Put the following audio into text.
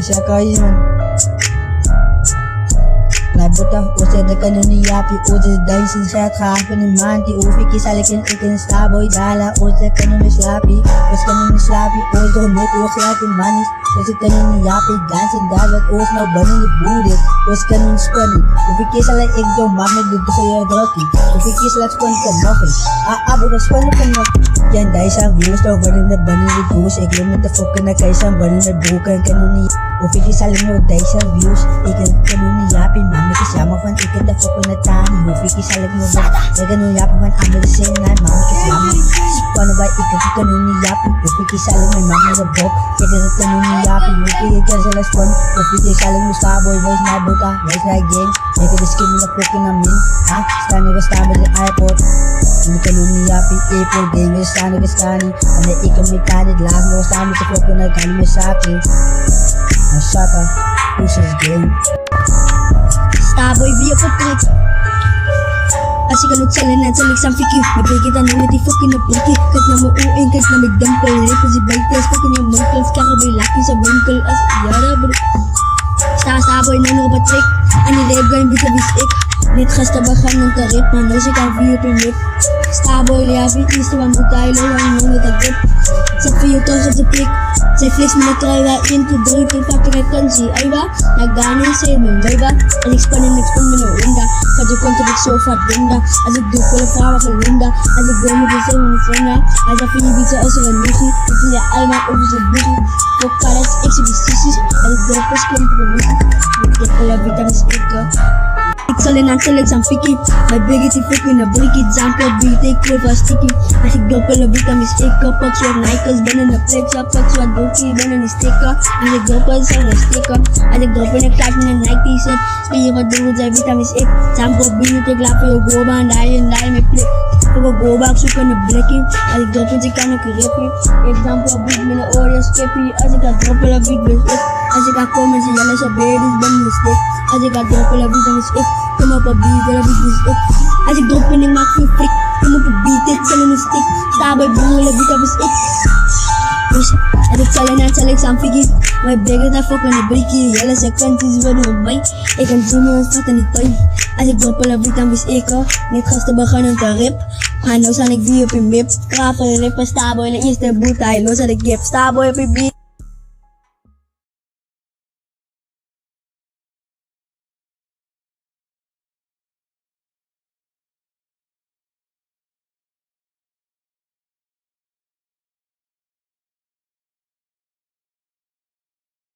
siya kayon. Nagbuta ose de kanuni yapi ose dancing sa kafe ni manti ufiki salikin ikin starboy dala ose kanuni slappy ose homoku slappy manis ose kanuni yapi dancing dala ose no bunny ni booty ose kanuni spani ufiki salak ekdo magnet dito sa rocky ufiki salak spani ka muffin abo na spani ka mo yan dahil sa views to bunny na bunny ni goose eklo na fuck na kaysa bunny na bukan kanuni ufiki salak no dahil sa views ikin kanuni yapi mami kasama fan ikin da fuck na tani ufiki salak no ba kanuni yapi fan amo the same night mami kasama spani ba ikin kanuni yapi ufiki salak no mami na bok ikin kanuni yapi ufiki kasala spani ufiki salak no starboy voice na buka voice na game ikin the skin na fuck na min stani ka stani sa airport ini kanuni yapi April game stani ka stani ane ikin mitanid lang no stani sa fuck na kani me saki Shaka, pushes game. Starboy via footprint. Asi ka nagsalan na sa liksang fiki Mabigita na nati fucking na pinky Kahit na mauuin, kahit na may dampal Lipo si Baltes, fucking yung munkles Kakabay laki sa winkle as yara bro Starboy na nung patrick Ani lega yung bitabisik Nitras tabakan ng tarip Manaw si ka view pinip Starboy liapi, istuwan mo tayo Lawang nung natagip Sa fiyo to sa plik Sa flex mo na try na into the ripple Patrick kanji, ay ba? Nagana yung sa'yo mong bay ba? An-expand mo na winda Kadyo kontrabik so fat winda As ik doe kola frawa ka winda As ik gooi me de zin van frienda As ik vind je bietse als er een lucie Ik vind je allemaal over zijn busie Voor karas, ik zie die sissies As ik doe pas klim voor de muziek Ik heb kola vitamins ikke Ik zal in aan telek zijn fikkie My biggity fucking na brikkie Zampo beat, ik wil van sticky As ik doe kola vitamins ikke Pak zo'n Nikes, ben in de flex Pak zo'n dokie, ben in de sticker As ik doe kola zo'n sticker As ik doe in een klaas met een Nike t-shirt Speel je wat doen, zijn vitamins ik Zampo beat, ik laat voor je goba En daar je met plik Voor een goba, ik zoek aan de blikkie As ik drop in, ik kan ook rippie Ik Zampo beat met een Oreo skippy As ik ga droppen, dan beat ben ik As ik ga komen, ze jellen zo baby's, ben in de stick As ik ga droppen, dan vitamins ik Kom op een beat, dan beat ben ik As ik drop in, ik maak veel frik Kom op een beat, ik zal in een stick Starboy broer, dan vitamins ik As ik zal en zal ik zijn figgy My bigger dan fuck met een brikkie Jelle zijn kanties worden op mij Ik kan zien hoe een stad in die tuin As ik droppen, dan vitamins ik Niet gasten beginnen te rip Maar nou zal ik die op je mip Kraven en rippen, Starboy in de eerste boot Hij los aan de gip Starboy op je beat